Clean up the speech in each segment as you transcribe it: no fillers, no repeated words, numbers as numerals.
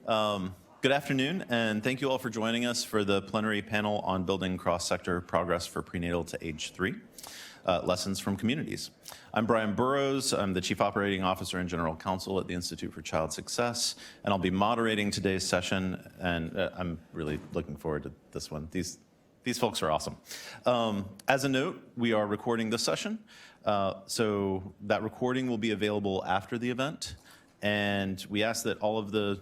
Good afternoon, and thank you all for joining us for the plenary panel on building cross-sector progress for prenatal to age 3, lessons from communities. I'm Brian Burrows. I'm the Chief Operating Officer and General Counsel at the Institute for Child Success, and I'll be moderating today's session, and I'm really looking forward to this one. These folks are awesome. As a note, we are recording this session, so that recording will be available after the event. And we ask that all of the,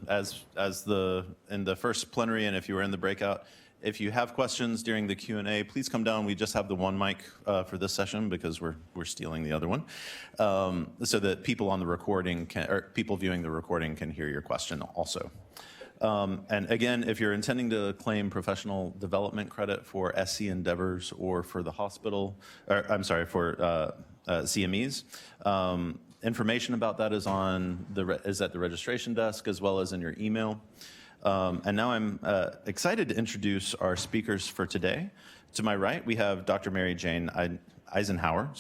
in the first plenary, and if you were in the breakout, if you have questions during the Q&A, please come down. We just have the one mic for this session because we're stealing the other one, so that people on the recording people viewing the recording can hear your question also. And again, if you're intending to claim professional development credit for SC endeavors or for the hospital, or I'm sorry, for CMEs. Information about that is at the registration desk as well as in your email. And now I'm excited to introduce our speakers for today. To my right, we have Dr. Mary Jane Eisenhower,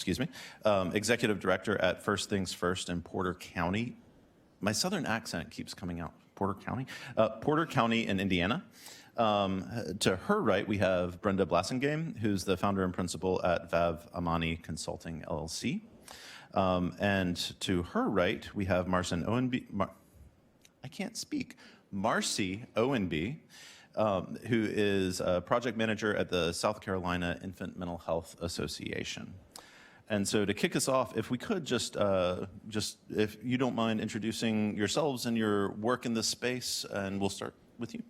Executive Director at First Things First in Porter County. My southern accent keeps coming out. Porter County in Indiana. To her right, we have Brenda Blassingame, who's the founder and principal at Vav Amani Consulting, LLC. And to her right, we have Marcy Owenby, who is a project manager at the South Carolina Infant Mental Health Association. And so to kick us off, if we could just if you don't mind introducing yourselves and your work in this space, and we'll start with you.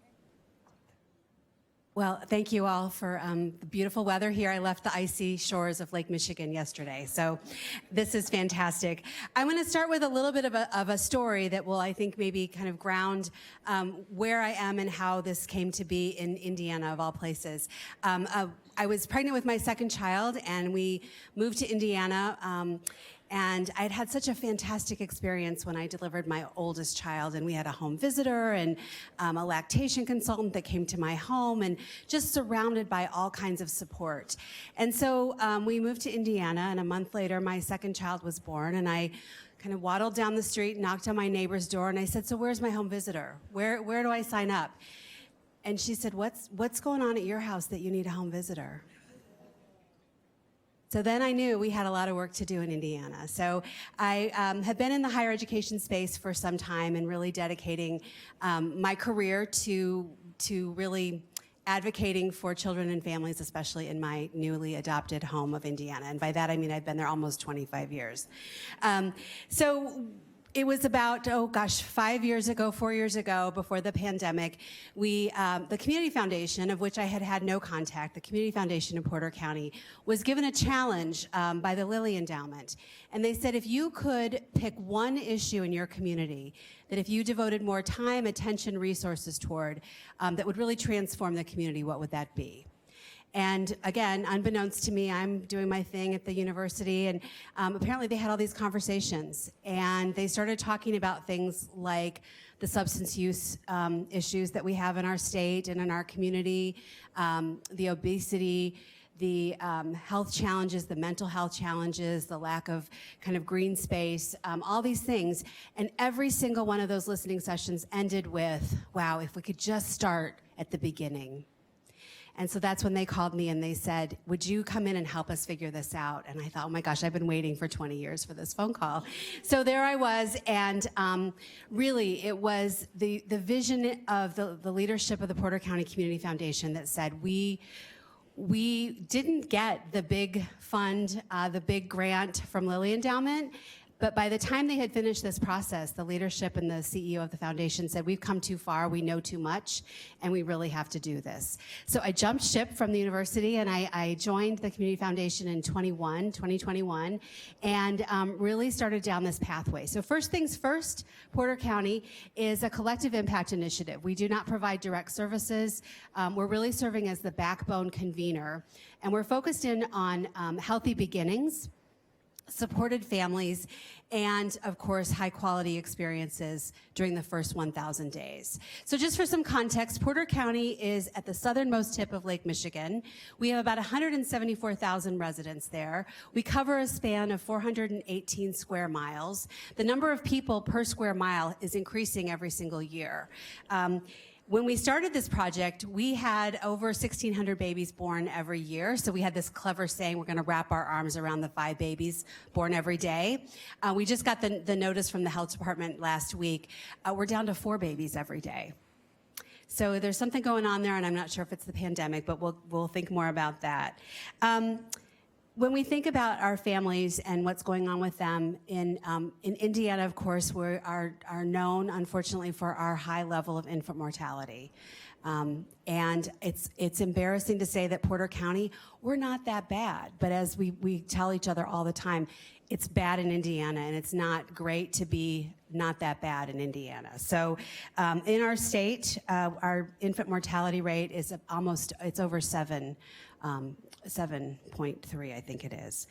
Well, thank you all for the beautiful weather here. I left the icy shores of Lake Michigan yesterday, so this is fantastic. I want to start with a little bit of a story that will, I think, maybe kind of ground where I am and how this came to be in Indiana, of all places. I was pregnant with my second child, and we moved to Indiana. And I'd had such a fantastic experience when I delivered my oldest child, and we had a home visitor and a lactation consultant that came to my home, and just surrounded by all kinds of support. And so we moved to Indiana, and a month later, my second child was born, and I kind of waddled down the street, knocked on my neighbor's door, and I said, "So where's my home visitor? Where do I sign up?" And she said, "What's going on at your house that you need a home visitor?" So then I knew we had a lot of work to do in Indiana. So I have been in the higher education space for some time and really dedicating my career to really advocating for children and families, especially in my newly adopted home of Indiana. And by that I mean I've been there almost 25 years. So it was about, 4 years ago, before the pandemic, the Community Foundation, of which I had no contact, the Community Foundation in Porter County, was given a challenge by the Lilly Endowment. And they said, if you could pick one issue in your community that if you devoted more time, attention, resources toward, that would really transform the community, what would that be? And again, unbeknownst to me, I'm doing my thing at the university, and apparently they had all these conversations, and they started talking about things like the substance use issues that we have in our state and in our community, the obesity, the health challenges, the mental health challenges, the lack of kind of green space, all these things. And every single one of those listening sessions ended with, wow, if we could just start at the beginning. And so that's when they called me and they said, would you come in and help us figure this out? And I thought, oh my gosh, I've been waiting for 20 years for this phone call. So there I was, and really it was the vision of the leadership of the Porter County Community Foundation that said, we didn't get the big fund, the big grant from Lilly Endowment, but by the time they had finished this process, the leadership and the CEO of the foundation said, we've come too far, we know too much, and we really have to do this. So I jumped ship from the university, and I joined the Community Foundation in 2021, and really started down this pathway. So First Things First, Porter County is a collective impact initiative. We do not provide direct services. We're really serving as the backbone convener, and we're focused in on healthy beginnings, supported families, and of course, high quality experiences during the first 1,000 days. So just for some context, Porter County is at the southernmost tip of Lake Michigan. We have about 174,000 residents there. We cover a span of 418 square miles. The number of people per square mile is increasing every single year. When we started this project, we had over 1,600 babies born every year. So we had this clever saying, we're going to wrap our arms around the 5 babies born every day. We just got the notice from the health department last week. We're down to 4 babies every day. So there's something going on there, and I'm not sure if it's the pandemic, but we'll think more about that. When we think about our families and what's going on with them in Indiana, of course, we are known, unfortunately, for our high level of infant mortality. And it's embarrassing to say that Porter County, we're not that bad. But as we tell each other all the time, it's bad in Indiana, and it's not great to be not that bad in Indiana. So in our state, our infant mortality rate is it's over 7.3, I think it is.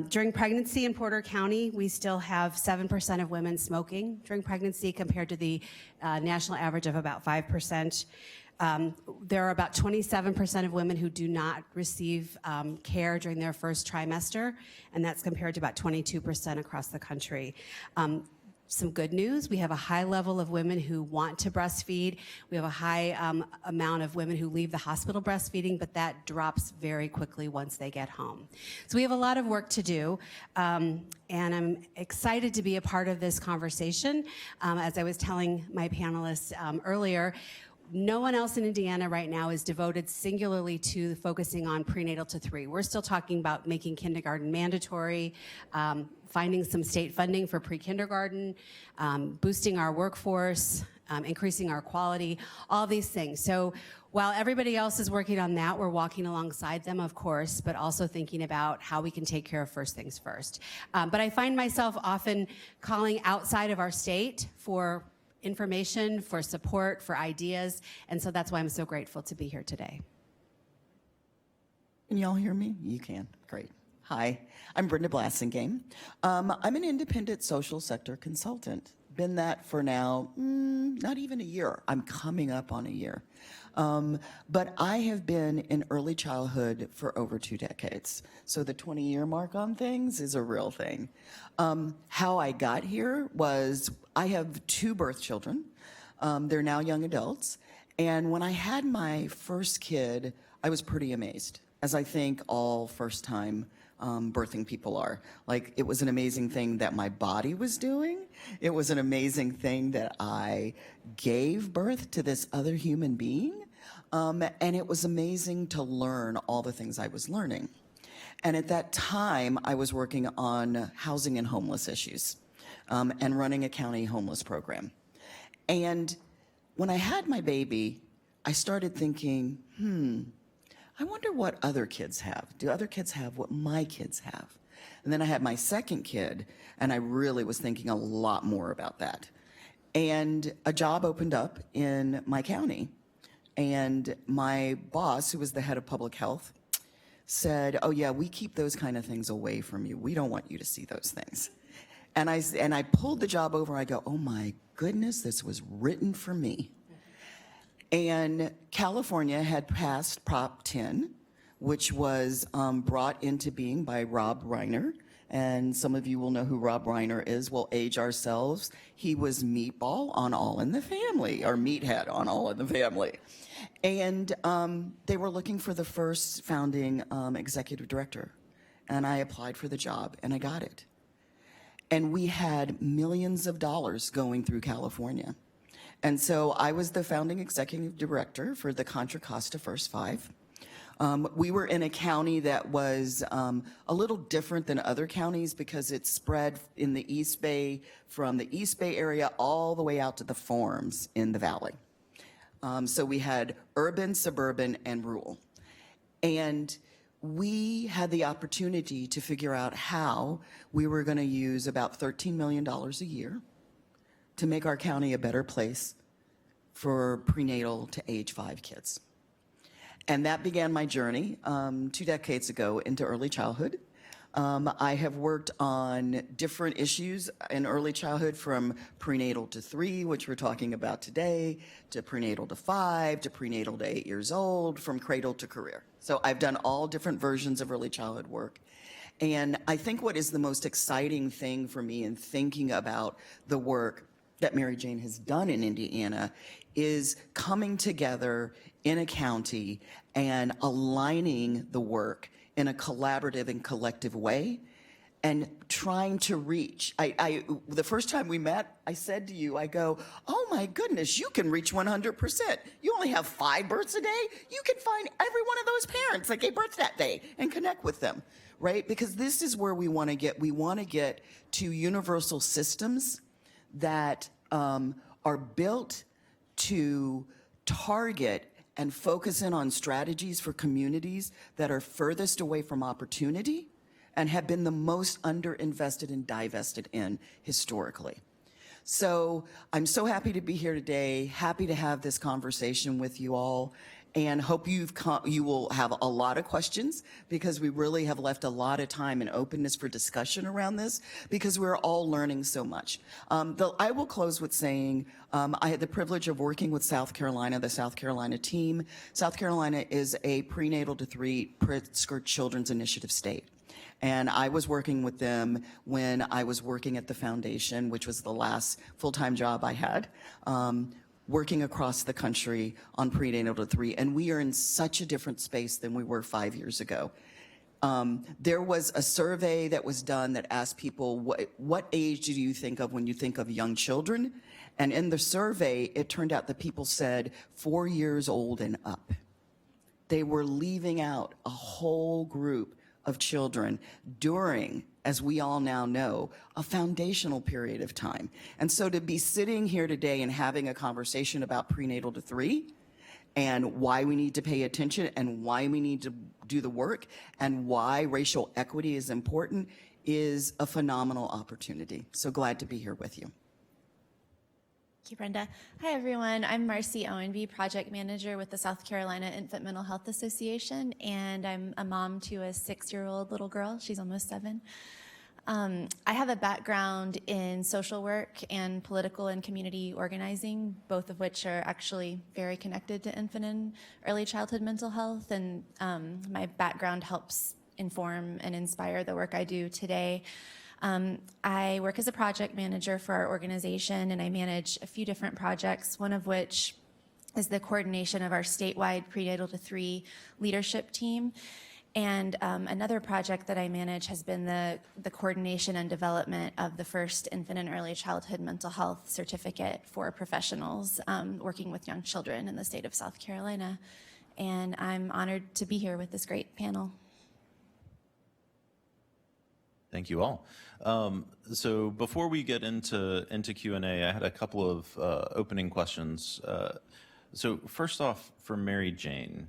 During pregnancy in Porter County, we still have 7% of women smoking during pregnancy compared to the national average of about 5%. There are about 27% of women who do not receive care during their first trimester, and that's compared to about 22% across the country. Some good news, we have a high level of women who want to breastfeed. We have a high amount of women who leave the hospital breastfeeding, but that drops very quickly once they get home. So we have a lot of work to do, and I'm excited to be a part of this conversation. As I was telling my panelists earlier, no one else in Indiana right now is devoted singularly to focusing on prenatal to 3. We're still talking about making kindergarten mandatory, finding some state funding for pre-kindergarten, boosting our workforce, increasing our quality, all these things. So while everybody else is working on that, we're walking alongside them, of course, but also thinking about how we can take care of first things first. But I find myself often calling outside of our state for information, for support, for ideas, and so that's why I'm so grateful to be here today. Can y'all hear me? You can. Great. Hi, I'm Brenda Blassingame. I'm an independent social sector consultant. Been that for now, not even a year. I'm coming up on a year. But I have been in early childhood for over 2 decades. So the 20-year mark on things is a real thing. How I got here was I have 2 birth children. They're now young adults. And when I had my first kid, I was pretty amazed, as I think all first-time birthing people are. Like, it was an amazing thing that my body was doing. It was an amazing thing that I gave birth to this other human being. And it was amazing to learn all the things I was learning. And at that time, I was working on housing and homeless issues and running a county homeless program. And when I had my baby, I started thinking, I wonder what other kids have. Do other kids have what my kids have? And then I had my second kid, and I really was thinking a lot more about that. And a job opened up in my county, and my boss, who was the head of public health, said, oh yeah, we keep those kind of things away from you. We don't want you to see those things. And I pulled the job over. I go, oh my goodness, this was written for me. And California had passed Prop 10, which was brought into being by Rob Reiner. And some of you will know who Rob Reiner is. We'll age ourselves. He was Meatball on All in the Family, or Meathead on All in the Family. And they were looking for the first founding executive director. And I applied for the job, and I got it. And we had millions of dollars going through California. And so I was the founding executive director for the Contra Costa First Five. We were in a county that was a little different than other counties because it spread in the East Bay, from the East Bay area all the way out to the farms in the valley. So we had urban, suburban, and rural. And we had the opportunity to figure out how we were going to use about $13 million a year to make our county a better place for prenatal to age 5 kids. And that began my journey 2 decades ago into early childhood. I have worked on different issues in early childhood, from prenatal to 3, which we're talking about today, to prenatal to 5, to prenatal to 8 years old, from cradle to career. So I've done all different versions of early childhood work. And I think what is the most exciting thing for me in thinking about the work that Mary Jane has done in Indiana is coming together in a county and aligning the work in a collaborative and collective way and trying to reach. The first time we met, I said to you, I go, oh my goodness, you can reach 100%. You only have 5 births a day. You can find every one of those parents that gave birth that day and connect with them, right? Because this is where we want to get. We want to get to universal systems that are built to target and focus in on strategies for communities that are furthest away from opportunity and have been the most underinvested and divested in historically. So I'm so happy to be here today, happy to have this conversation with you all, and hope you will have a lot of questions, because we really have left a lot of time and openness for discussion around this, because we're all learning so much. I will close with saying I had the privilege of working with South Carolina, the South Carolina team. South Carolina is a prenatal to 3 Pritzker Children's Initiative state. And I was working with them when I was working at the foundation, which was the last full-time job I had, working across the country on prenatal to 3. And we are in such a different space than we were 5 years ago. There was a survey that was done that asked people, what age do you think of when you think of young children? And in the survey, it turned out that people said 4 years old and up. They were leaving out a whole group of children during, as we all now know, a foundational period of time. And so to be sitting here today and having a conversation about prenatal to 3 and why we need to pay attention and why we need to do the work and why racial equity is important is a phenomenal opportunity. So glad to be here with you. Thank you, Brenda. Hi, everyone. I'm Marcy Owenby, Project Manager with the South Carolina Infant Mental Health Association, and I'm a mom to a 6-year-old little girl. She's almost 7. I have a background in social work and political and community organizing, both of which are actually very connected to infant and early childhood mental health, and my background helps inform and inspire the work I do today. I work as a project manager for our organization, and I manage a few different projects, one of which is the coordination of our statewide prenatal to 3 leadership team. And another project that I manage has been the coordination and development of the first infant and early childhood mental health certificate for professionals working with young children in the state of South Carolina. And I'm honored to be here with this great panel. Thank you all. So before we get into Q&A, I had a couple of opening questions. So first off, for Mary Jane,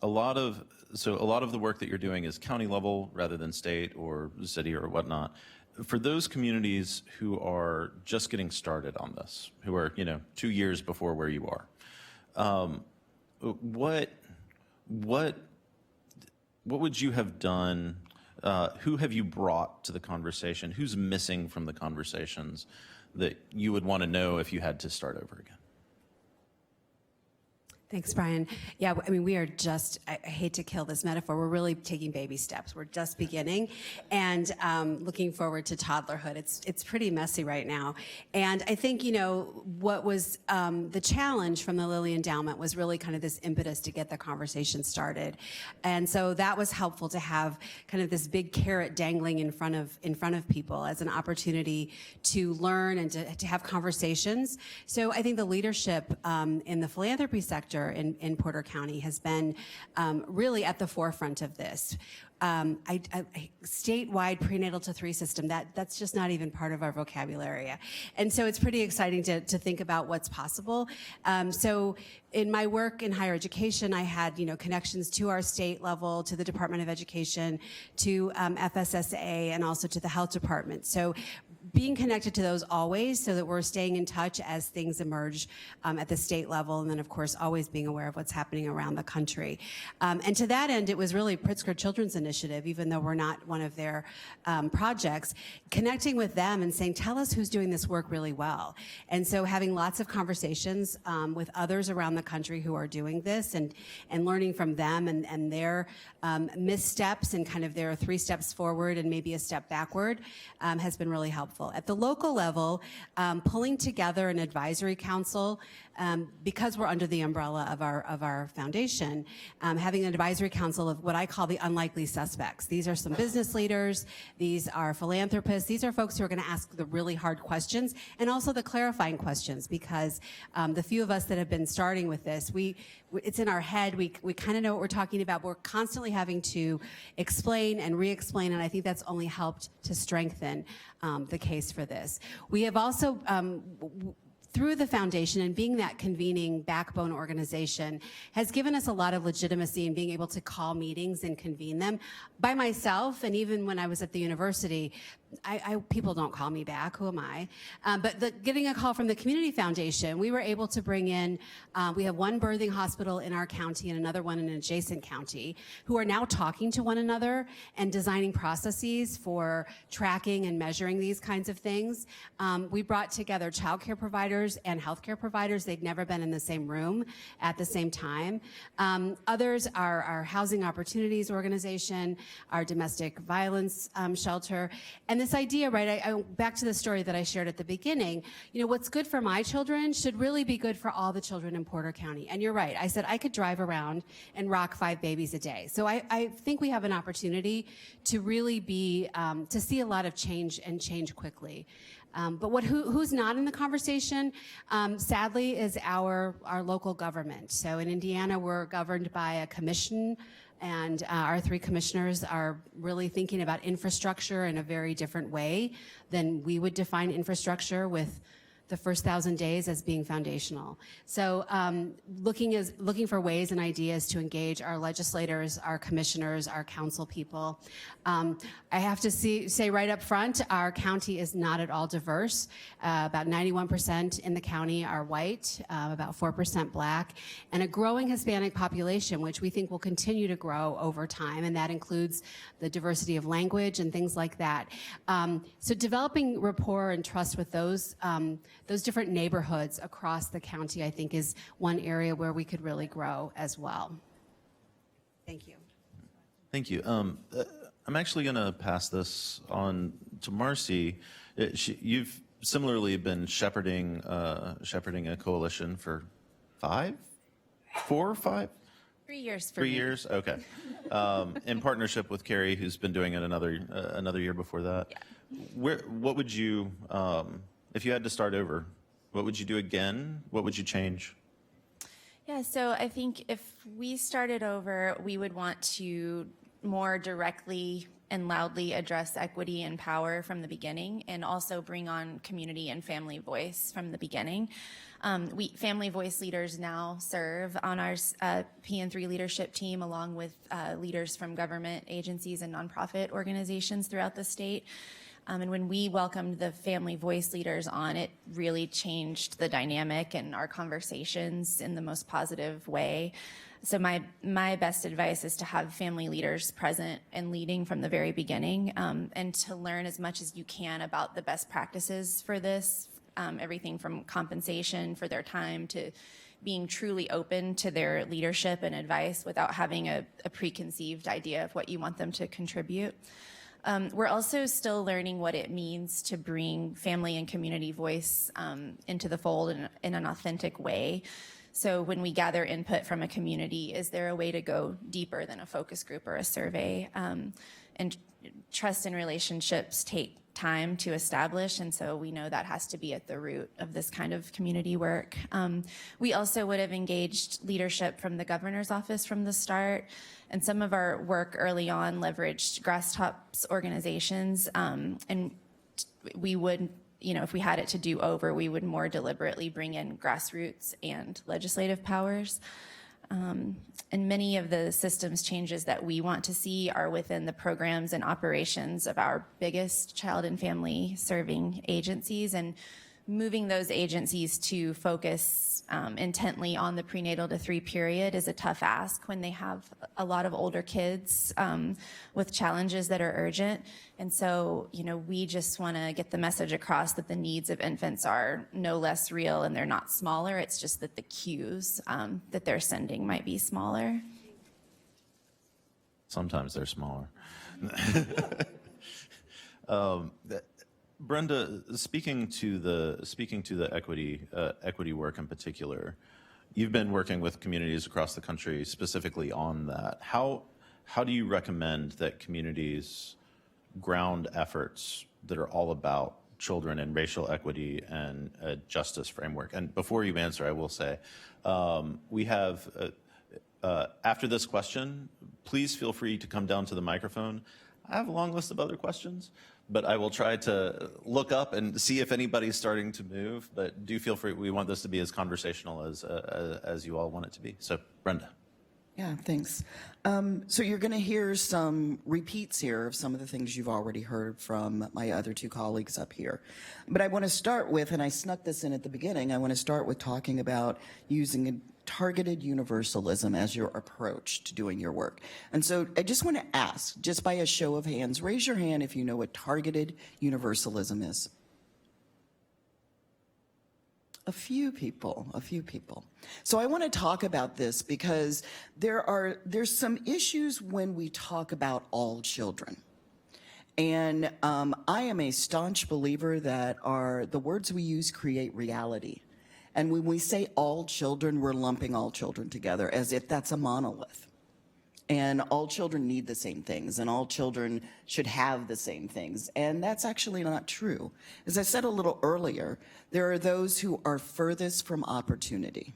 a lot of the work that you're doing is county level rather than state or city or whatnot. For those communities who are just getting started on this, who are 2 years before where you are, what would you have done? Who have you brought to the conversation? Who's missing from the conversations that you would want to know if you had to start over again? Thanks, Brian. Yeah, I mean, we are just, I hate to kill this metaphor, we're really taking baby steps. We're just beginning and looking forward to toddlerhood. It's pretty messy right now. And I think, what was the challenge from the Lilly Endowment was really kind of this impetus to get the conversation started. And so that was helpful to have kind of this big carrot dangling in front of people as an opportunity to learn and to have conversations. So I think the leadership in the philanthropy sector in Porter County has been really at the forefront of this. Statewide prenatal to 3 system, that's just not even part of our vocabulary. And so it's pretty exciting to think about what's possible. So in my work in higher education, I had connections to our state level, to the Department of Education, to FSSA, and also to the health department. So being connected to those always so that we're staying in touch as things emerge at the state level, and then of course always being aware of what's happening around the country. And to that end, it was really Pritzker Children's Initiative, even though we're not one of their projects, connecting with them and saying, tell us who's doing this work really well. And so having lots of conversations with others around the country who are doing this, and learning from them and their missteps and kind of their 3 steps forward and maybe a step backward has been really helpful. At the local level, pulling together an advisory council, because we're under the umbrella of our foundation, having an advisory council of what I call the unlikely suspects. These are some business leaders, these are philanthropists, these are folks who are going to ask the really hard questions and also the clarifying questions, because the few of us that have been starting with this, it's in our head, we kind of know what we're talking about, but we're constantly having to explain and re-explain, and I think that's only helped to strengthen the case for this. We have also through the foundation and being that convening backbone organization has given us a lot of legitimacy in being able to call meetings and convene them. By myself, and even when I was at the university, people don't call me back, who am I? But getting a call from the Community Foundation, we were able to bring in, we have one birthing hospital in our county and another one in an adjacent county, who are now talking to one another and designing processes for tracking and measuring these kinds of things. We brought together childcare providers and healthcare providers. They'd never been in the same room at the same time. Others are our Housing Opportunities Organization, our domestic violence shelter, and this idea, right, back to the story that I shared at the beginning, you know, what's good for my children should really be good for all the children in Porter County. And you're right, I said I could drive around and rock 5 babies a day. So I think we have an opportunity to really be, to see a lot of change and change quickly. But who's not in the conversation, sadly, is our local government. So in Indiana, we're governed by a commission, and our 3 commissioners are really thinking about infrastructure in a very different way than we would define infrastructure, with the first 1,000 days as being foundational. So looking for ways and ideas to engage our legislators, our commissioners, our council people. I have to say right up front, our county is not at all diverse. About 91% in the county are white, about 4% black, and a growing Hispanic population, which we think will continue to grow over time, and that includes the diversity of language and things like that. So developing rapport and trust with those different neighborhoods across the county, I think, is one area where we could really grow as well. Thank you. Thank you. I'm actually going to pass this on to Marcy. You've similarly been shepherding a coalition for 4 or 5? 3 years for 3 me. years, okay. In partnership with Carrie, who's been doing it another year before that. Yeah. What would you, if you had to start over, what would you do again? What would you change? Yeah, so I think if we started over, we would want to more directly and loudly address equity and power from the beginning, and also bring on community and family voice from the beginning. Family voice leaders now serve on our PN3 leadership team, along with leaders from government agencies and nonprofit organizations throughout the state. And when we welcomed the family voice leaders on, it really changed the dynamic and our conversations in the most positive way. So my best advice is to have family leaders present and leading from the very beginning, and to learn as much as you can about the best practices for this, everything from compensation for their time to being truly open to their leadership and advice without having a preconceived idea of what you want them to contribute. We're also still learning what it means to bring family and community voice into the fold in an authentic way. So when we gather input from a community, is there a way to go deeper than a focus group or a survey? And trust and relationships take time to establish, and so we know that has to be at the root of this kind of community work. We also would have engaged leadership from the governor's office from the start, and some of our work early on leveraged grassroots organizations, and we would, you know, if we had it to do over, we would more deliberately bring in grassroots and legislative powers. And many of the systems changes that we want to see are within the programs and operations of our biggest child and family serving agencies, and moving those agencies to focus intently on the prenatal to 3 period is a tough ask when they have a lot of older kids with challenges that are urgent. And so, we just want to get the message across that the needs of infants are no less real and they're not smaller. It's just that the cues that they're sending might be smaller. Sometimes they're smaller. Brenda, speaking to the equity work in particular, you've been working with communities across the country specifically on that. How do you recommend that communities ground efforts that are all about children and racial equity and a justice framework? And before you answer, I will say we have after this question, please feel free to come down to the microphone. I have a long list of other questions, but I will try to look up and see if anybody's starting to move. But do feel free. We want this to be as conversational as you all want it to be. So, Brenda. Yeah, thanks. So you're going to hear some repeats here of some of the things you've already heard from my other 2 colleagues up here. But I want to start with, and I snuck this in at the beginning, I want to start with talking about using a targeted universalism as your approach to doing your work. And so I just want to ask, just by a show of hands, raise your hand if you know what targeted universalism is. A few people. So I want to talk about this because there's some issues when we talk about all children. And I am a staunch believer that the words we use create reality. And when we say all children, we're lumping all children together as if that's a monolith. And all children need the same things, and all children should have the same things. And that's actually not true. As I said a little earlier, there are those who are furthest from opportunity.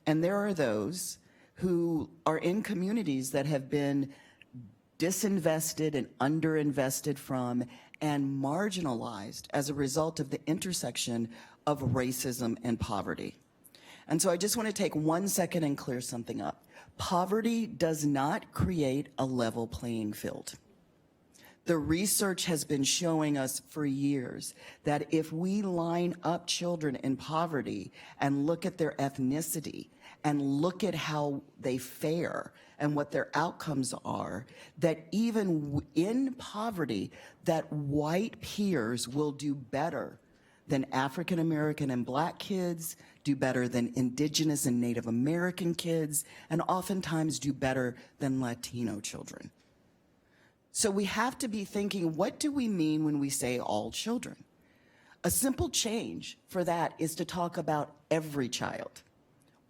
And there are those who are in communities that have been disinvested and underinvested from and marginalized as a result of the intersection of racism and poverty. And so I just want to take 1 second and clear something up. Poverty does not create a level playing field. The research has been showing us for years that if we line up children in poverty and look at their ethnicity and look at how they fare and what their outcomes are, that even in poverty, that white peers will do better than African American and Black kids, do better than Indigenous and Native American kids, and oftentimes do better than Latino children. So we have to be thinking, what do we mean when we say all children? A simple change for that is to talk about every child,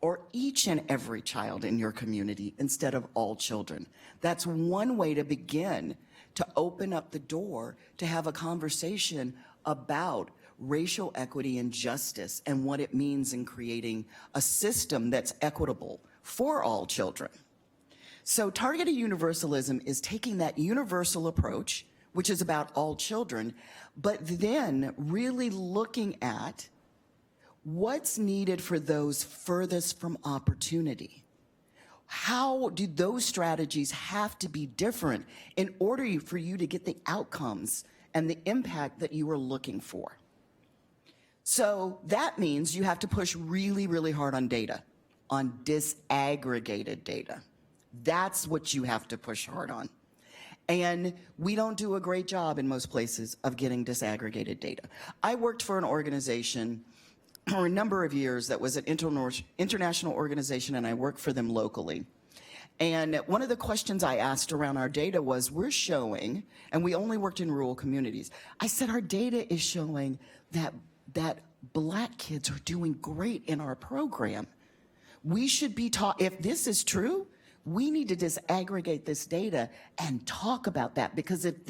or each and every child in your community instead of all children. That's one way to begin to open up the door to have a conversation about racial equity and justice and what it means in creating a system that's equitable for all children. So targeted universalism is taking that universal approach, which is about all children, but then really looking at what's needed for those furthest from opportunity. How do those strategies have to be different in order for you to get the outcomes and the impact that you are looking for? So that means you have to push really, really hard on data, on disaggregated data. That's what you have to push hard on. And we don't do a great job in most places of getting disaggregated data. I worked for an organization for a number of years that was an international organization, and I worked for them locally. And one of the questions I asked around our data was, we're showing, and we only worked in rural communities, I said our data is showing that Black kids are doing great in our program. We should be taught, if this is true, we need to disaggregate this data and talk about that, because if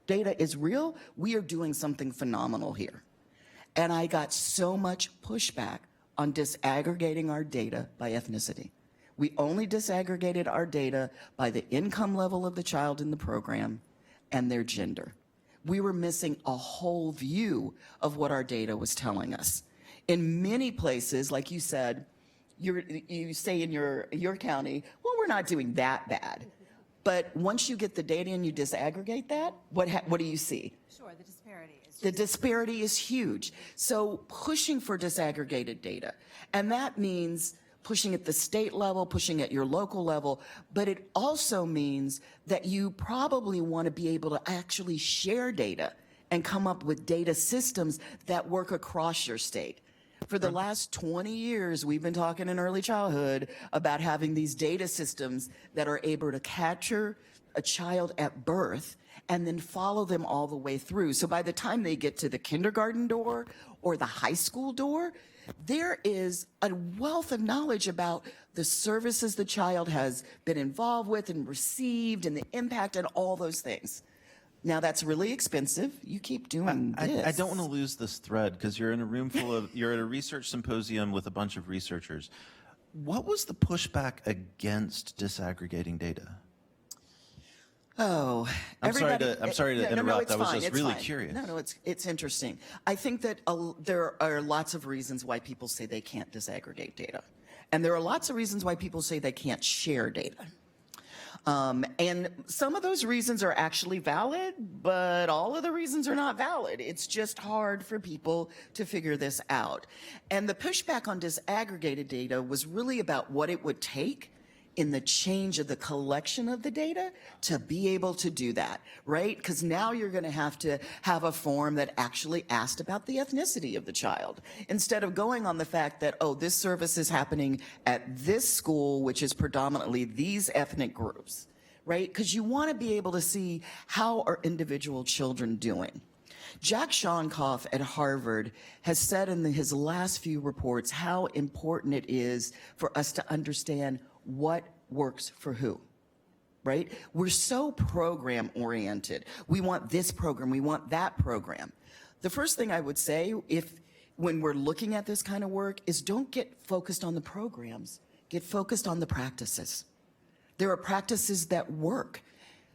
data is real, we are doing something phenomenal here. And I got so much pushback on disaggregating our data by ethnicity. We only disaggregated our data by the income level of the child in the program and their gender. We were missing a whole view of what our data was telling us. In many places, like you said, you say in your county, well, we're not doing that bad. But once you get the data and you disaggregate that, what do you see? Sure, the disparity is The disparity is huge. So pushing for disaggregated data, and that means pushing at the state level, pushing at your local level, but it also means that you probably want to be able to actually share data and come up with data systems that work across your state. For the last 20 years, we've been talking in early childhood about having these data systems that are able to capture a child at birth and then follow them all the way through. So by the time they get to the kindergarten door or the high school door, there is a wealth of knowledge about the services the child has been involved with and received and the impact and all those things. Now, that's really expensive. You keep doing this. I don't want to lose this thread because you're in a room full of, you're at a research symposium with a bunch of researchers. What was the pushback against disaggregating data? Oh, I'm sorry to interrupt. It's I was fine, just it's really fine. curious. No, it's interesting. I think that there are lots of reasons why people say they can't disaggregate data. And there are lots of reasons why people say they can't share data. And some of those reasons are actually valid, but all of the reasons are not valid. It's just hard for people to figure this out. And the pushback on disaggregated data was really about what it would take in the change of the collection of the data to be able to do that, right? Because now you're going to have a form that actually asked about the ethnicity of the child, instead of going on the fact that, oh, this service is happening at this school, which is predominantly these ethnic groups, right? Because you want to be able to see how are individual children doing. Jack Conf at Harvard has said in his last few reports how important it is for us to understand what works for who, right? We're so program oriented. We want this program, we want that program. The first thing I would say, when we're looking at this kind of work, is don't get focused on the programs, get focused on the practices. There are practices that work.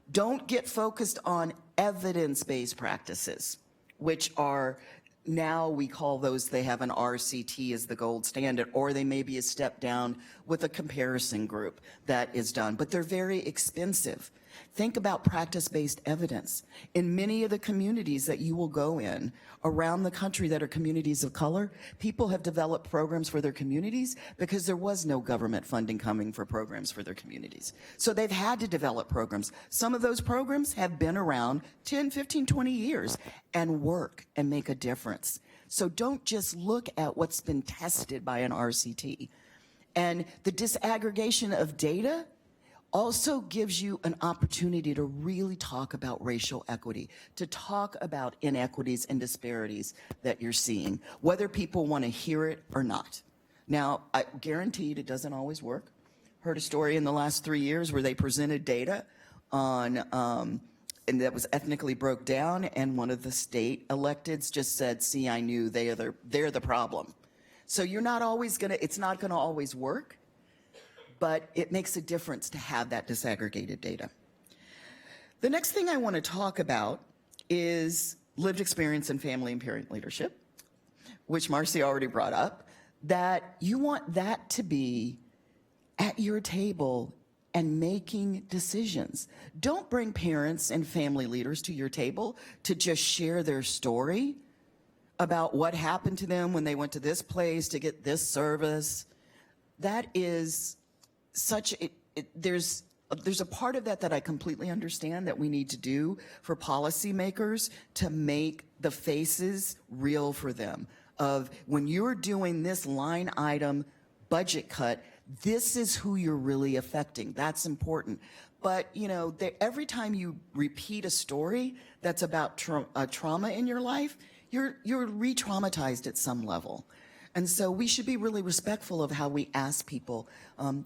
Don't get focused on evidence-based practices, which are, now we call those, they have an RCT as the gold standard, or they may be a step down with a comparison group that is done, but they're very expensive. Think about practice-based evidence. In many of the communities that you will go in around the country that are communities of color, people have developed programs for their communities because there was no government funding coming for programs for their communities. So they've had to develop programs. Some of those programs have been around 10, 15, 20 years and work and make a difference. So don't just look at what's been tested by an RCT. And the disaggregation of data also gives you an opportunity to really talk about racial equity, to talk about inequities and disparities that you're seeing, whether people want to hear it or not. Now, I guaranteed it doesn't always work. Heard a story in the last 3 years where they presented data on, and that was ethnically broke down, and one of the state electeds just said, see, I knew they're the problem. So you're not always gonna, it's not gonna always work, but it makes a difference to have that disaggregated data. The next thing I want to talk about is lived experience in family and parent leadership, which Marcy already brought up, that you want that to be at your table and making decisions. Don't bring parents and family leaders to your table to just share their story about what happened to them when they went to this place to get this service. That is such, there's a part of that I completely understand that we need to do for policymakers to make the faces real for them. Of when you're doing this line item budget cut, this is who you're really affecting. That's important. But you know, every time you repeat a story that's about trauma in your life, you're re-traumatized at some level. And so we should be really respectful of how we ask people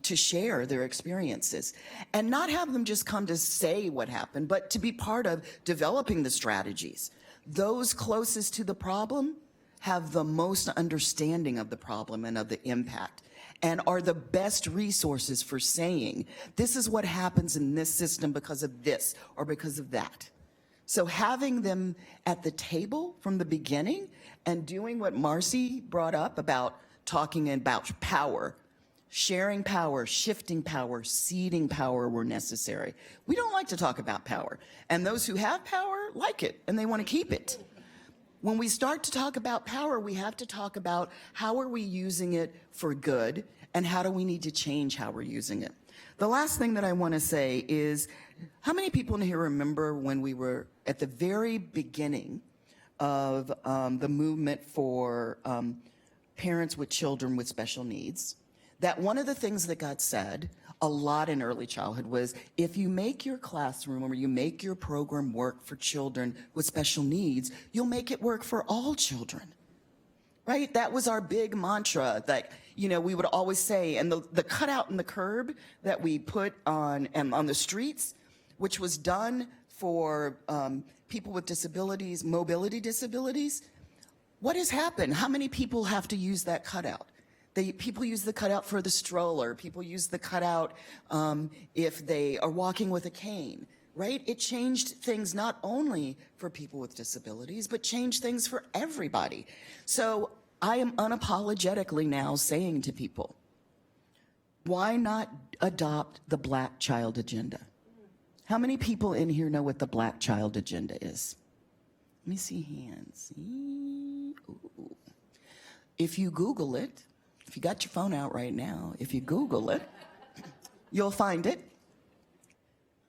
to share their experiences and not have them just come to say what happened, but to be part of developing the strategies. Those closest to the problem have the most understanding of the problem and of the impact, and are the best resources for saying, this is what happens in this system because of this or because of that. So having them at the table from the beginning and doing what Marcy brought up about talking about power, Sharing power, shifting power, ceding power were necessary. We don't like to talk about power, and those who have power like it, and they want to keep it. When we start to talk about power, we have to talk about how are we using it for good, and how do we need to change how we're using it. The last thing that I want to say is, how many people in here remember when we were at the very beginning of the movement for parents with children with special needs, that one of the things that got said a lot in early childhood was, if you make your classroom or you make your program work for children with special needs, you'll make it work for all children, right? That was our big mantra that, you know, we would always say, and the cutout in the curb that we put on the streets, which was done for people with disabilities, mobility disabilities. What has happened? How many people have to use that cutout? People use the cutout for the stroller. People use the cutout if they are walking with a cane, right? It changed things not only for people with disabilities, but changed things for everybody. So I am unapologetically now saying to people, why not adopt the Black Child Agenda? How many people in here know what the Black Child Agenda is? Let me see hands. Ooh. If you Google it, if you got your phone out right now, if you Google it, you'll find it.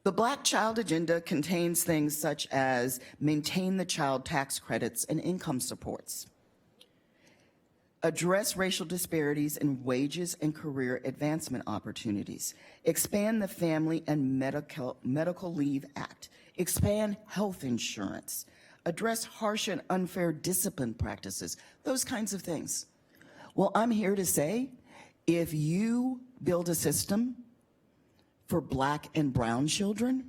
The Black Child Agenda contains things such as maintain the child tax credits and income supports, address racial disparities in wages and career advancement opportunities, expand the Family and Medical Leave Act, expand health insurance, address harsh and unfair discipline practices, those kinds of things. Well, I'm here to say, if you build a system for Black and brown children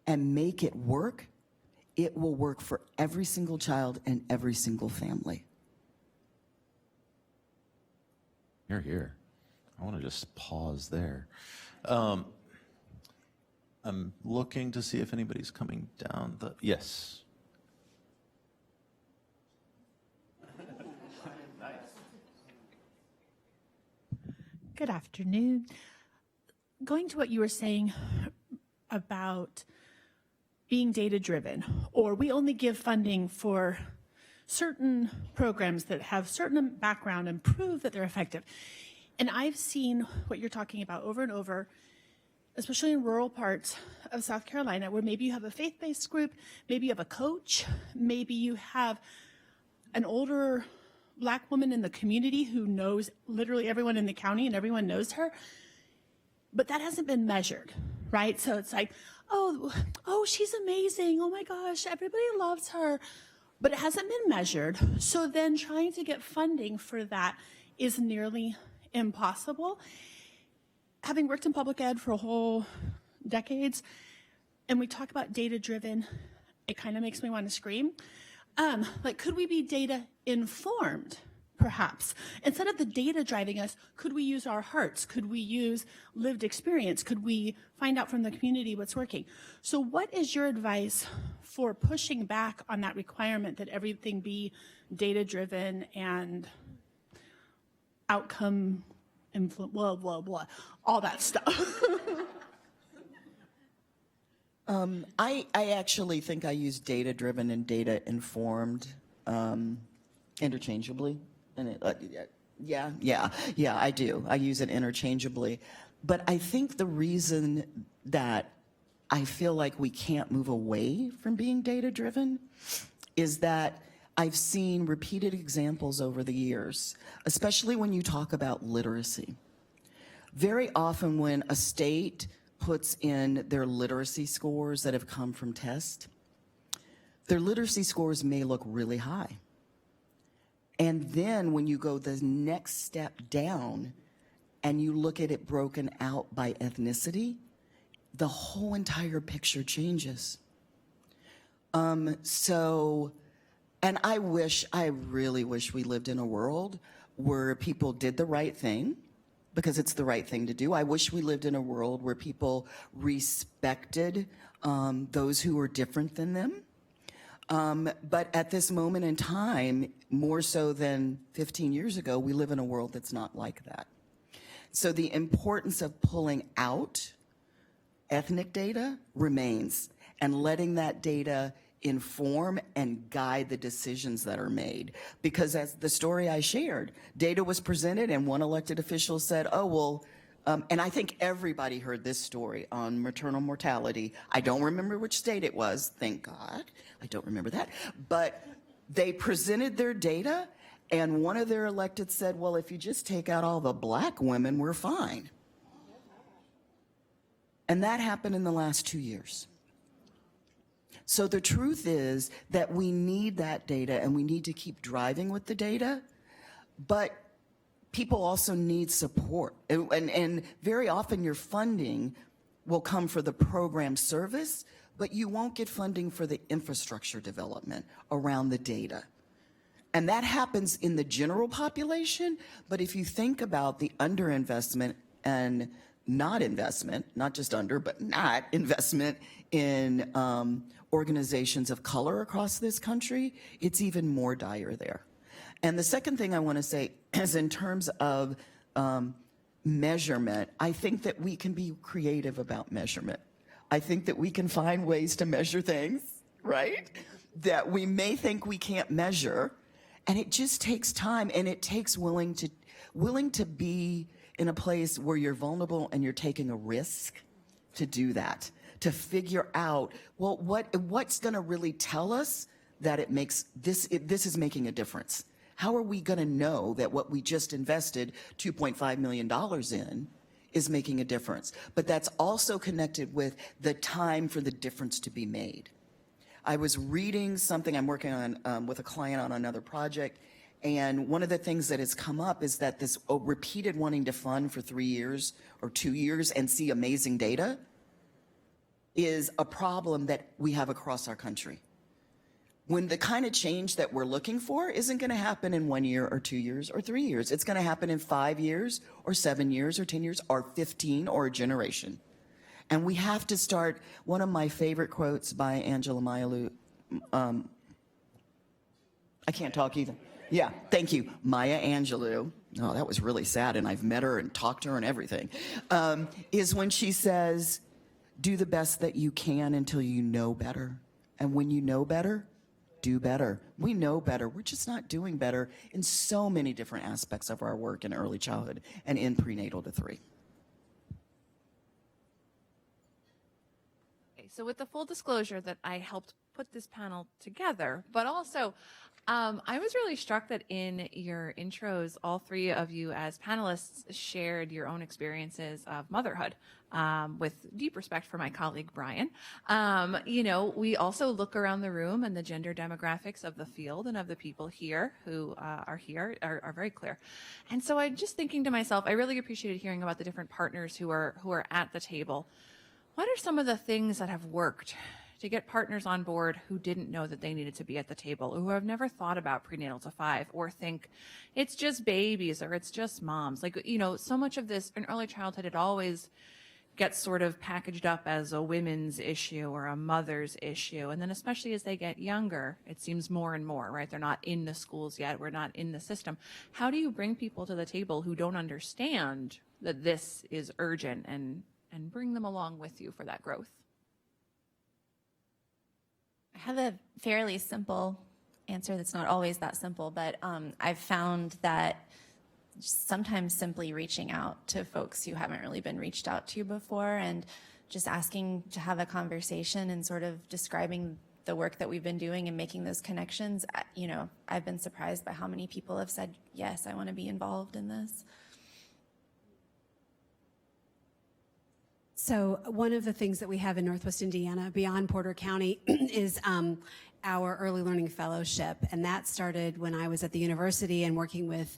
and make it work, it will work for every single child and every single family. You're here. I want to just pause there. I'm looking to see if anybody's coming down the, yes. Good afternoon. Going to what you were saying about being data-driven, or we only give funding for certain programs that have certain background and prove that they're effective. And I've seen what you're talking about over and over, especially in rural parts of South Carolina, where maybe you have a faith-based group, maybe you have a coach, maybe you have an older Black woman in the community who knows literally everyone in the county and everyone knows her, but that hasn't been measured, right? So it's like, oh, she's amazing. Oh my gosh, everybody loves her, but it hasn't been measured. So then trying to get funding for that is nearly impossible. Having worked in public ed for a whole decades, and we talk about data-driven, it kind of makes me want to scream. Like, could we be data informed, perhaps? Instead of the data driving us, could we use our hearts? Could we use lived experience? Could we find out from the community what's working? So what is your advice for pushing back on that requirement that everything be data driven and outcome blah, blah, blah, all that stuff? I actually think I use data-driven and data-informed interchangeably. And yeah, I do. I use it interchangeably. But I think the reason that I feel like we can't move away from being data-driven is that I've seen repeated examples over the years, especially when you talk about literacy. Very often when a state puts in their literacy scores that have come from tests, their literacy scores may look really high. And then when you go the next step down and you look at it broken out by ethnicity, the whole entire picture changes. And I really wish we lived in a world where people did the right thing, because it's the right thing to do. I wish we lived in a world where people respected those who were different than them. But at this moment in time, more so than 15 years ago, we live in a world that's not like that. So the importance of pulling out ethnic data remains, and letting that data inform and guide the decisions that are made. Because as the story I shared, data was presented and one elected official said, oh, well, and I think everybody heard this story on maternal mortality. I don't remember which state it was, thank God. I don't remember that. But they presented their data, and one of their electeds said, well, if you just take out all the black women, we're fine. And that happened in the last 2 years. So the truth is that we need that data, and we need to keep driving with the data, but people also need support. And very often your funding will come for the program service, but you won't get funding for the infrastructure development around the data. And that happens in the general population, but if you think about the underinvestment and not investment, not just under, but not investment in organizations of color across this country, it's even more dire there. And the second thing I want to say is in terms of measurement, I think that we can be creative about measurement. I think that we can find ways to measure things, right? That we may think we can't measure, and it just takes time, and it takes willing to be in a place where you're vulnerable and you're taking a risk to do that, to figure out, well, what's going to really tell us that it makes this is making a difference. How are we going to know that what we just invested $2.5 million in is making a difference? But that's also connected with the time for the difference to be made. I was reading something I'm working on with a client on another project, and one of the things that has come up is that this repeated wanting to fund for 3 years or 2 years and see amazing data is a problem that we have across our country. When the kind of change that we're looking for isn't going to happen in 1 year or 2 years or 3 years. It's going to happen in 5 years or 7 years or 10 years or 15 or a generation. And we have to start, one of my favorite quotes by Angela Mailu, I can't talk either. Yeah, thank you. Maya Angelou, oh, that was really sad, and I've met her and talked to her and everything, is when she says, do the best that you can until you know better. And when you know better, do better. We know better. We're just not doing better in so many different aspects of our work in early childhood and in prenatal to 3. Okay, so with the full disclosure that I helped put this panel together, but also I was really struck that in your intros, all three of you as panelists shared your own experiences of motherhood, with deep respect for my colleague, Brian. You know, we also look around the room, and the gender demographics of the field and of the people here who are here are very clear. And so I'm just thinking to myself, I really appreciated hearing about the different partners who are at the table. What are some of the things that have worked to get partners on board who didn't know that they needed to be at the table, or who have never thought about prenatal to 5, or think it's just babies or it's just moms? Like, you know, so much of this in early childhood, it always gets sort of packaged up as a women's issue or a mother's issue. And then especially as they get younger, it seems more and more, right? They're not in the schools yet. We're not in the system. How do you bring people to the table who don't understand that this is urgent and bring them along with you for that growth? I have a fairly simple answer that's not always that simple, but I've found that sometimes simply reaching out to folks who haven't really been reached out to before and just asking to have a conversation and sort of describing the work that we've been doing and making those connections, you know, I've been surprised by how many people have said, yes, I want to be involved in this. So one of the things that we have in Northwest Indiana, beyond Porter County, is our early learning fellowship. And that started when I was at the university and working with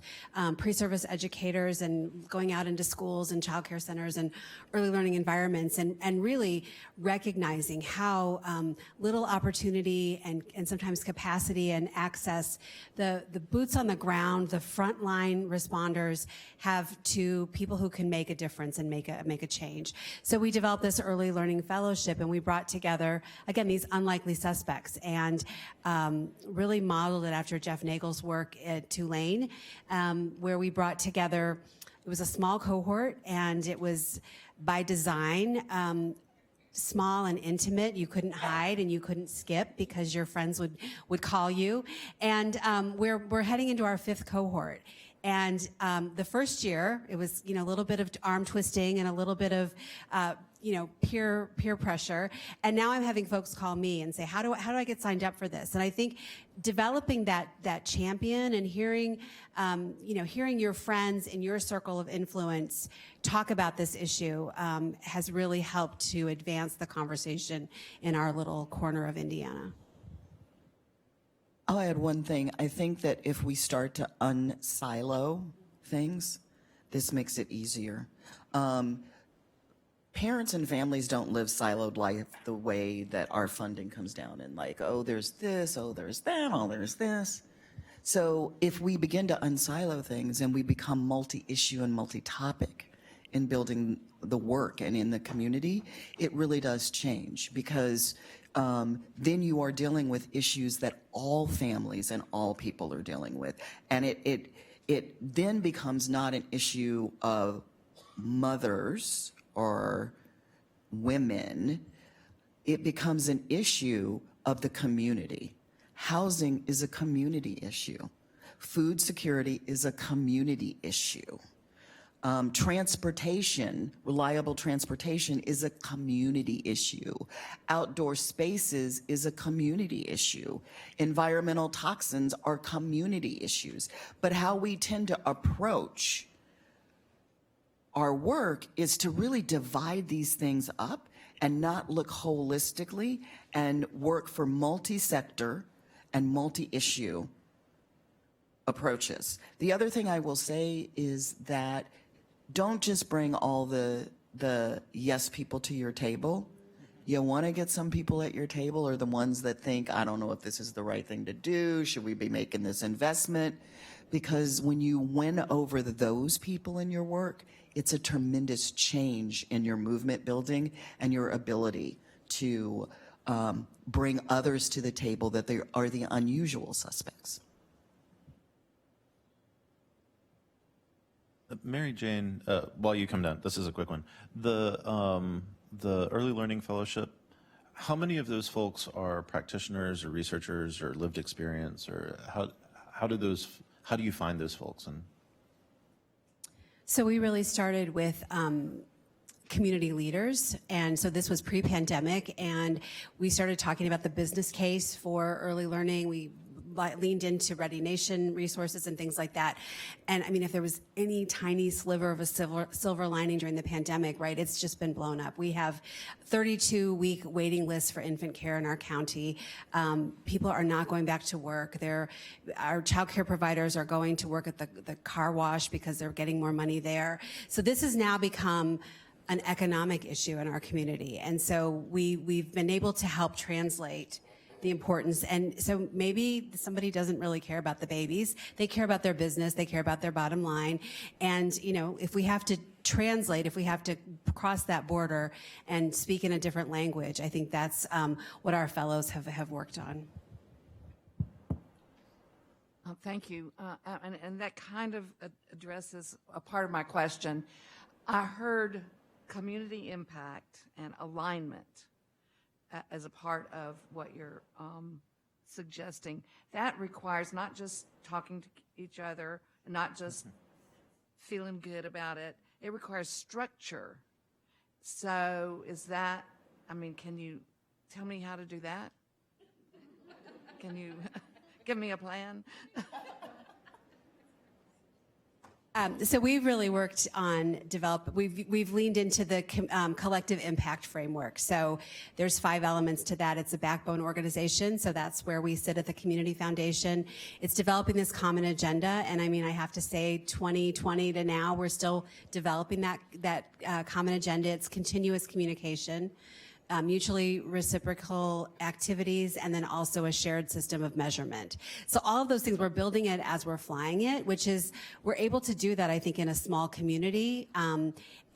pre-service educators and going out into schools and childcare centers and early learning environments, and really recognizing how little opportunity and sometimes capacity and access the boots on the ground, the frontline responders have to people who can make a difference and make a change. So we developed this early learning fellowship, and we brought together, again, these unlikely suspects, and really modeled it after Jeff Nagel's work at Tulane, where we brought together was a small cohort, and it was by design, small and intimate. You couldn't hide and you couldn't skip because your friends would call you. And we're heading into our 5th cohort. And the first year, it was, a little bit of arm twisting and a little bit of, peer pressure. And now I'm having folks call me and say, how do I get signed up for this? And I think developing that champion and hearing your friends in your circle of influence talk about this issue has really helped to advance the conversation in our little corner of Indiana. I'll add one thing. I think that if we start to unsilo things, this makes it easier. Parents and families don't live siloed life the way that our funding comes down and like, oh, there's this, oh, there's that, oh, there's this. So if we begin to unsilo things and we become multi-issue and multi-topic in building the work and in the community, it really does change, because then you are dealing with issues that all families and all people are dealing with. And it then becomes not an issue of mothers or women. It becomes an issue of the community. Housing is a community issue. Food security is a community issue. Transportation, reliable transportation, is a community issue. Outdoor spaces is a community issue. Environmental toxins are community issues. But how we tend to approach our work is to really divide these things up and not look holistically and work for multi-sector and multi-issue approaches. The other thing I will say is that don't just bring all the yes people to your table. You want to get some people at your table, or the ones that think, I don't know if this is the right thing to do. Should we be making this investment? Because when you win over those people in your work, it's a tremendous change in your movement building and your ability to bring others to the table that they are the unusual suspects. Mary Jane, while you come down, this is a quick one. The Early Learning Fellowship, how many of those folks are practitioners or researchers or lived experience, or how do you find those folks? And so we really started with community leaders, and so this was pre-pandemic, and we started talking about the business case for early learning. We leaned into Ready Nation resources and things like that. And I mean, if there was any tiny sliver of a silver lining during the pandemic, right, it's just been blown up. We have 32-week waiting lists for infant care in our county. People are not going back to work. Our child care providers are going to work at the car wash because they're getting more money there. So this has now become an economic issue in our community. And so we've been able to help translate the importance. And so maybe somebody doesn't really care about the babies. They care about their business. They care about their bottom line. And, if we have to translate, if we have to cross that border and speak in a different language, I think that's what our fellows have worked on. Thank you. And that kind of addresses a part of my question. I heard community impact and alignment as a part of what you're suggesting. That requires not just talking to each other, not just feeling good about it. It requires structure. So is that, can you tell me how to do that? Can you give me a plan? So we've really worked on we've leaned into the collective impact framework. So there's 5 elements to that. It's a backbone organization. So that's where we sit at the Community Foundation. It's developing this common agenda. And I have to say 2020 to now, we're still developing that common agenda. It's continuous communication, mutually reciprocal activities, and then also a shared system of measurement. So all of those things, we're building it as we're flying it, which is, we're able to do that, I think, in a small community.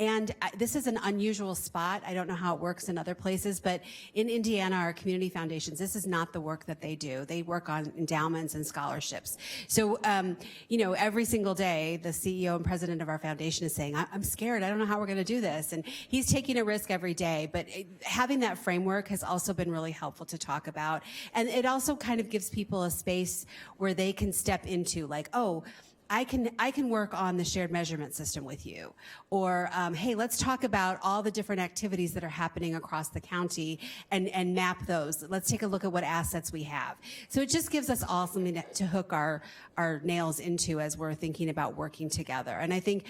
And this is an unusual spot. I don't know how it works in other places, but in Indiana, our community foundations, this is not the work that they do. They work on endowments and scholarships. So, every single day, the CEO and president of our foundation is saying, I'm scared. I don't know how we're going to do this. And he's taking a risk every day. But having that framework has also been really helpful to talk about. And it also kind of gives people a space where they can step into, like, oh, I can work on the shared measurement system with you. Or, hey, let's talk about all the different activities that are happening across the county and map those. Let's take a look at what assets we have. So it just gives us all something to hook our nails into as we're thinking about working together. And I think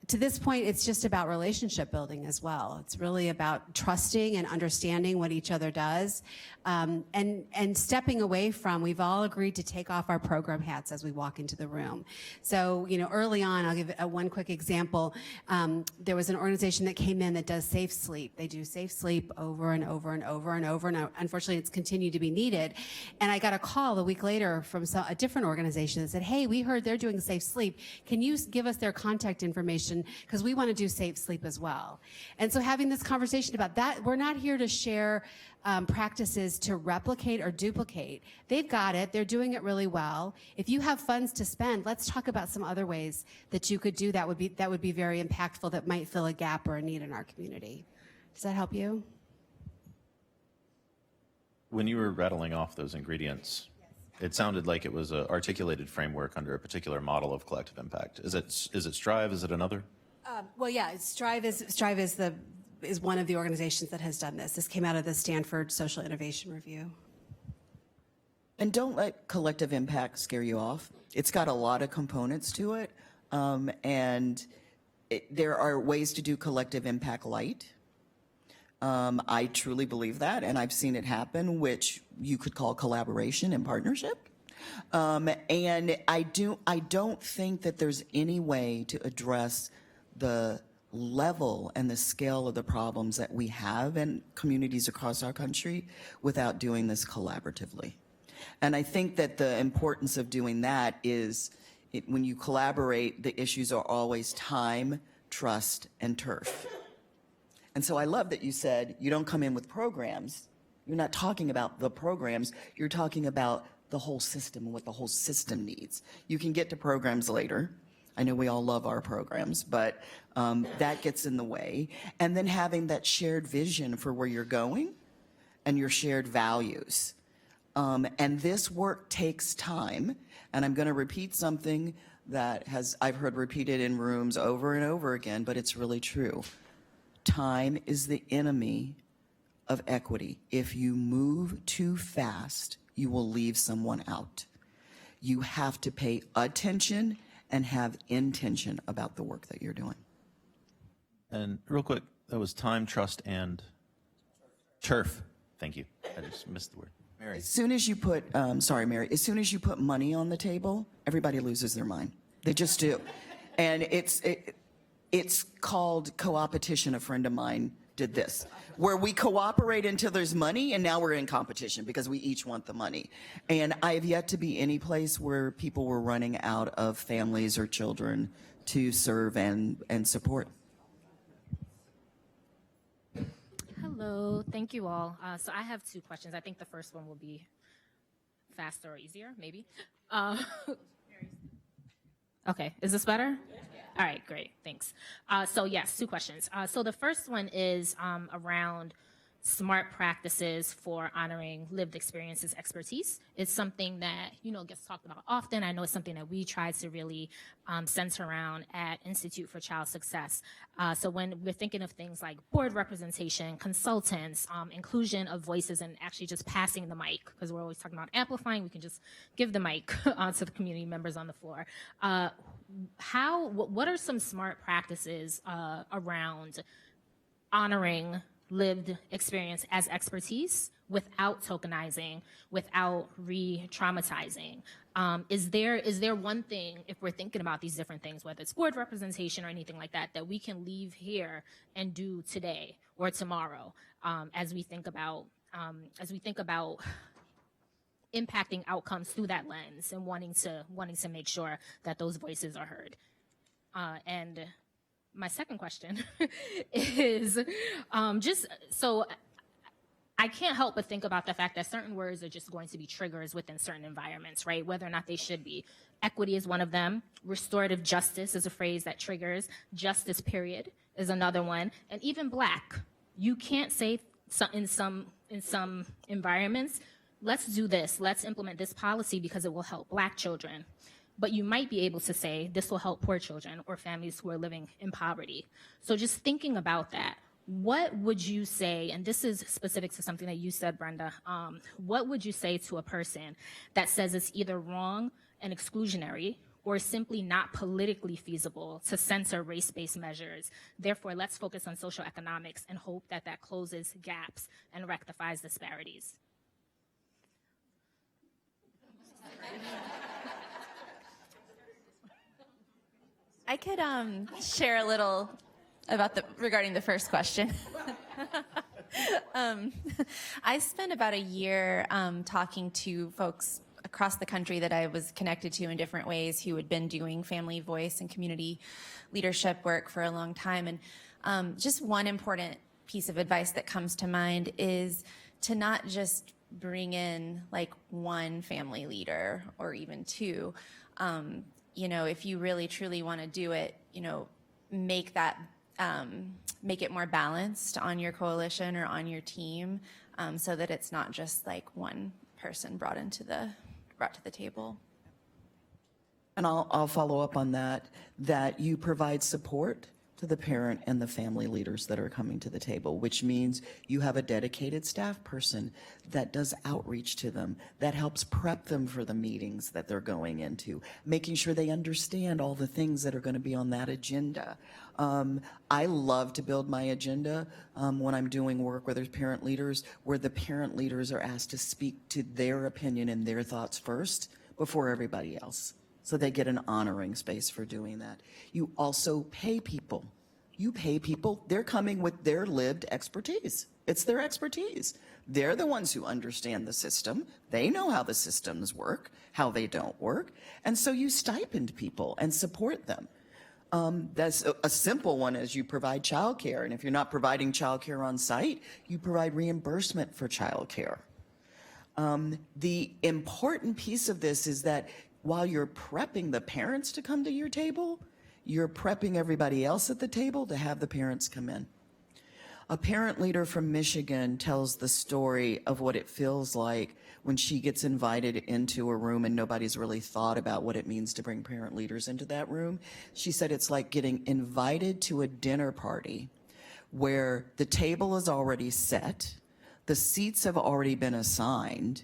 to this point, it's just about relationship building as well. It's really about trusting and understanding what each other does, and stepping away from, we've all agreed to take off our program hats as we walk into the room. So, early on, I'll give one quick example. There was an organization that came in that does safe sleep. They do safe sleep over and over and over and over, and unfortunately, it's continued to be needed. And I got a call a week later from a different organization that said, hey, we heard they're doing safe sleep. Can you give us their contact information? Because we want to do safe sleep as well. And so having this conversation about that, we're not here to share practices to replicate or duplicate. They've got it. They're doing it really well. If you have funds to spend, let's talk about some other ways that you could do that would be very impactful, that might fill a gap or a need in our community. Does that help you? When you were rattling off those ingredients, it sounded like it was an articulated framework under a particular model of collective impact. Is it Strive? Is it another? Well, yeah, Strive is one of the organizations that has done this. This came out of the Stanford Social Innovation Review. And don't let collective impact scare you off. It's got a lot of components to it, and there are ways to do collective impact light. I truly believe that, and I've seen it happen, which you could call collaboration and partnership. And I don't think that there's any way to address the level and the scale of the problems that we have in communities across our country without doing this collaboratively. And I think that the importance of doing that is when you collaborate, the issues are always time, trust, and turf. And so I love that you said you don't come in with programs. You're not talking about the programs. You're talking about the whole system and what the whole system needs. You can get to programs later. I know we all love our programs, but that gets in the way. And then having that shared vision for where you're going and your shared values. And this work takes time. And I'm going to repeat something that I've heard repeated in rooms over and over again, but it's really true. Time is the enemy of equity. If you move too fast, you will leave someone out. You have to pay attention and have intention about the work that you're doing. And real quick, that was time, trust, and turf. Thank you. I just missed the word. Mary. As soon as you put, sorry, Mary, as soon as you put money on the table, everybody loses their mind. They just do. And it's called co-opetition. A friend of mine did this, where we cooperate until there's money, and now we're in competition because we each want the money. And I have yet to be any place where people were running out of families or children to serve and support. Hello, thank you all. So I have two questions. I think the first one will be faster or easier, maybe. Okay, is this better? All right, great, thanks. So yes, two questions. So the first one is around smart practices for honoring lived experiences expertise. It's something that, gets talked about often. I know it's something that we try to really center around at Institute for Child Success. So when we're thinking of things like board representation, consultants, inclusion of voices, and actually just passing the mic, because we're always talking about amplifying, we can just give the mic to the community members on the floor. What are some smart practices around honoring lived experience as expertise without tokenizing, without re-traumatizing? Is there one thing, if we're thinking about these different things, whether it's board representation or anything like that, that we can leave here and do today or tomorrow as we think about impacting outcomes through that lens and wanting to make sure that those voices are heard? And my second question is just so I can't help but think about the fact that certain words are just going to be triggers within certain environments, right? Whether or not they should be. Equity is one of them. Restorative justice is a phrase that triggers. Justice, period, is another one. And even Black. You can't say in some environments, let's do this, let's implement this policy because it will help Black children. But you might be able to say this will help poor children or families who are living in poverty. So just thinking about that, what would you say, and this is specific to something that you said, Brenda, what would you say to a person that says it's either wrong and exclusionary or simply not politically feasible to censor race-based measures? Therefore, let's focus on social economics and hope that that closes gaps and rectifies disparities. I could share a little about regarding the first question. I spent about a year talking to folks across the country that I was connected to in different ways who had been doing family voice and community leadership work for a long time. And just one important piece of advice that comes to mind is to not just bring in like one family leader or even two. You know, if you really truly want to do it, you know, make it more balanced on your coalition or on your team, so that it's not just like one person brought to the table. And I'll follow up on that you provide support to the parent and the family leaders that are coming to the table, which means you have a dedicated staff person that does outreach to them, that helps prep them for the meetings that they're going into, making sure they understand all the things that are going to be on that agenda. I love to build my agenda when I'm doing work where there's parent leaders, where the parent leaders are asked to speak to their opinion and their thoughts first before everybody else. So they get an honoring space for doing that. You also pay people. You pay people, they're coming with their lived expertise. It's their expertise. They're the ones who understand the system. They know how the systems work, how they don't work. And so you stipend people and support them. That's a simple one is you provide childcare. And if you're not providing childcare on site, you provide reimbursement for childcare. The important piece of this is that while you're prepping the parents to come to your table, you're prepping everybody else at the table to have the parents come in. A parent leader from Michigan tells the story of what it feels like when she gets invited into a room and nobody's really thought about what it means to bring parent leaders into that room. She said it's like getting invited to a dinner party where the table is already set, the seats have already been assigned,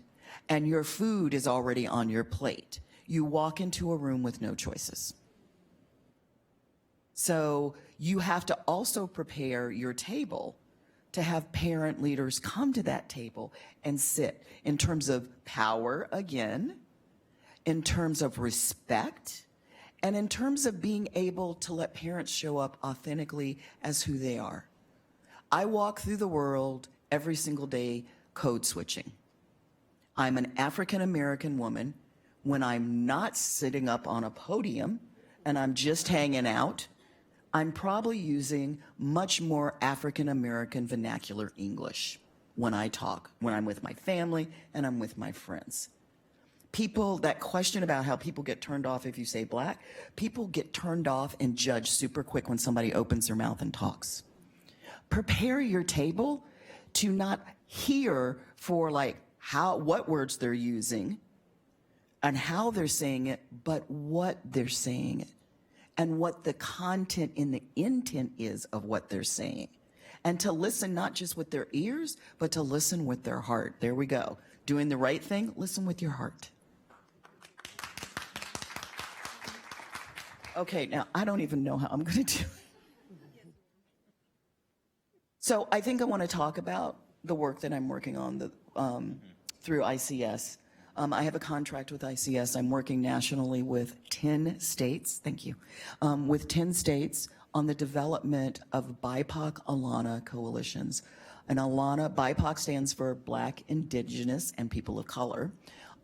and your food is already on your plate. You walk into a room with no choices. So you have to also prepare your table to have parent leaders come to that table and sit in terms of power again, in terms of respect, and in terms of being able to let parents show up authentically as who they are. I walk through the world every single day code switching. I'm an African American woman. When I'm not sitting up on a podium and I'm just hanging out, I'm probably using much more African American vernacular English when I talk, when I'm with my family and I'm with my friends. People, that question about how people get turned off if you say Black, people get turned off and judged super quick when somebody opens their mouth and talks. Prepare your table to not hear for like what words they're using and how they're saying it, but what they're saying it and what the content and the intent is of what they're saying. And to listen not just with their ears, but to listen with their heart. There we go. Doing the right thing, listen with your heart. Okay, now I don't even know how I'm going to do it. So I think I want to talk about the work that I'm working on through ICS. I have a contract with ICS. I'm working nationally with 10 states, thank you, with 10 states on the development of BIPOC Alana coalitions. And Alana, BIPOC stands for Black, Indigenous, and People of Color.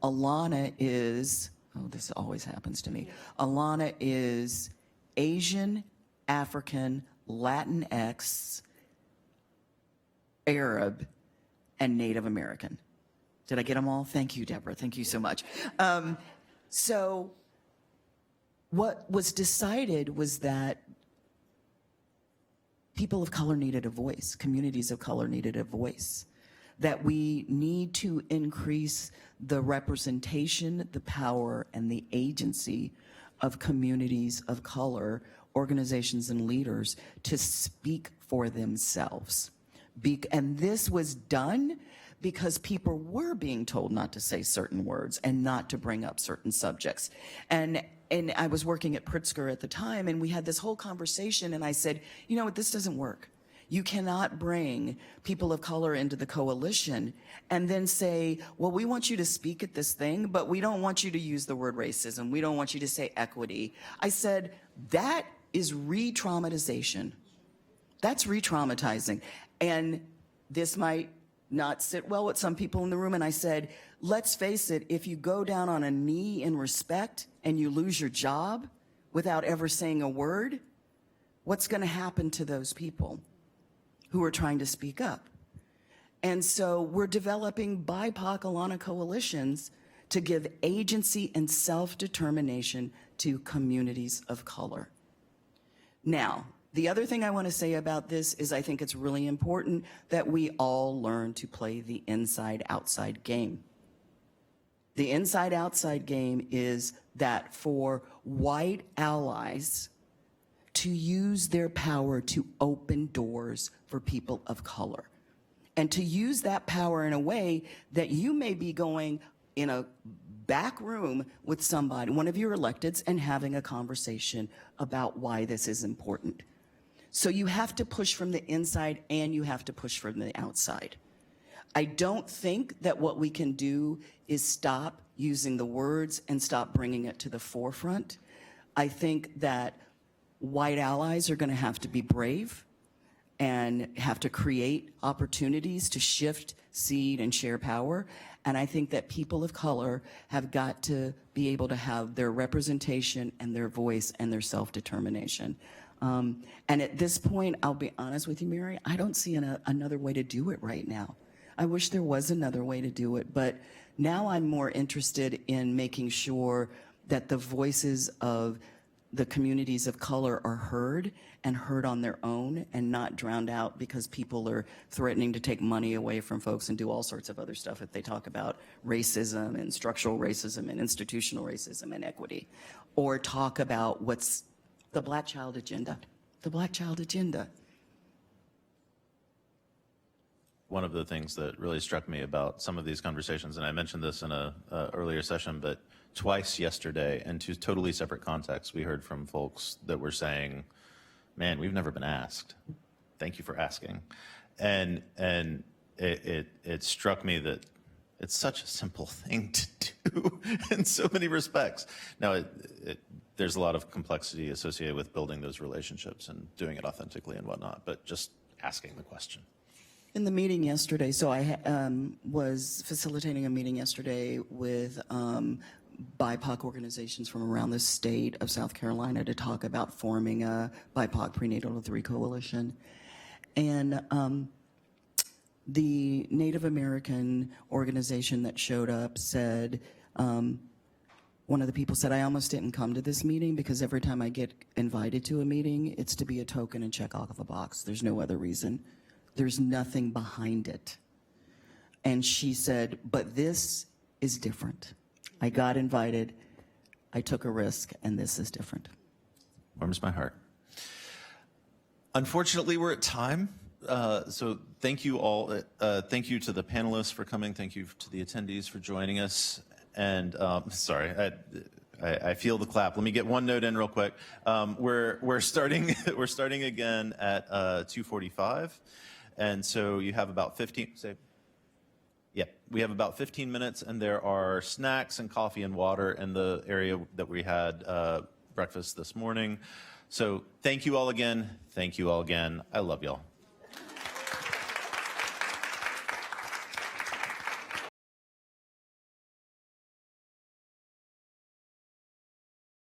Alana is, oh, this always happens to me. Alana is Asian, African, Latinx, Arab, and Native American. Did I get them all? Thank you, Deborah. Thank you so much. So what was decided was that people of color needed a voice, communities of color needed a voice, that we need to increase the representation, the power, and the agency of communities of color, organizations, and leaders to speak for themselves. And this was done because people were being told not to say certain words and not to bring up certain subjects. And I was working at Pritzker at the time, and we had this whole conversation, and I said, you know what, this doesn't work. You cannot bring people of color into the coalition and then say, well, we want you to speak at this thing, but we don't want you to use the word racism. We don't want you to say equity. I said, that is re-traumatization. That's re-traumatizing. And this might not sit well with some people in the room. And I said, let's face it, if you go down on a knee in respect and you lose your job without ever saying a word, what's going to happen to those people who are trying to speak up? And so we're developing BIPOC Alana coalitions to give agency and self-determination to communities of color. Now, the other thing I want to say about this is I think it's really important that we all learn to play the inside-outside game. The inside-outside game is that for white allies to use their power to open doors for people of color, and to use that power in a way that you may be going in a back room with somebody, one of your electeds, and having a conversation about why this is important. So you have to push from the inside and you have to push from the outside. I don't think that what we can do is stop using the words and stop bringing it to the forefront. I think that white allies are going to have to be brave and have to create opportunities to shift, seed, and share power. And I think that people of color have got to be able to have their representation and their voice and their self-determination. And at this point, I'll be honest with you, Mary, I don't see another way to do it right now. I wish there was another way to do it, but now I'm more interested in making sure that the voices of the communities of color are heard and heard on their own and not drowned out because people are threatening to take money away from folks and do all sorts of other stuff if they talk about racism and structural racism and institutional racism and equity, or talk about what's the Black child agenda, the Black child agenda. One of the things that really struck me about some of these conversations, and I mentioned this in a earlier session, but twice yesterday in two totally separate contexts, we heard from folks that were saying, man, we've never been asked. Thank you for asking. And it struck me that it's such a simple thing to do in so many respects. Now, there's a lot of complexity associated with building those relationships and doing it authentically and whatnot, but just asking the question. In the meeting yesterday, so I was facilitating a meeting yesterday with BIPOC organizations from around the state of South Carolina to talk about forming a BIPOC Prenatal 3 coalition. And the Native American organization that showed up said, one of the people said, I almost didn't come to this meeting because every time I get invited to a meeting, it's to be a token and check off of a box. There's no other reason. There's nothing behind it. And she said, but this is different. I got invited, I took a risk, and this is different. Warms my heart. Unfortunately, we're at time. So thank you all. Thank you to the panelists for coming. Thank you to the attendees for joining us. And sorry, I feel the clap. Let me get one note in real quick. We're starting again at 2:45, and so you have about 15. We have about 15 minutes, and there are snacks and coffee and water in the area that we had breakfast this morning. So thank you all again. Thank you all again. I love y'all.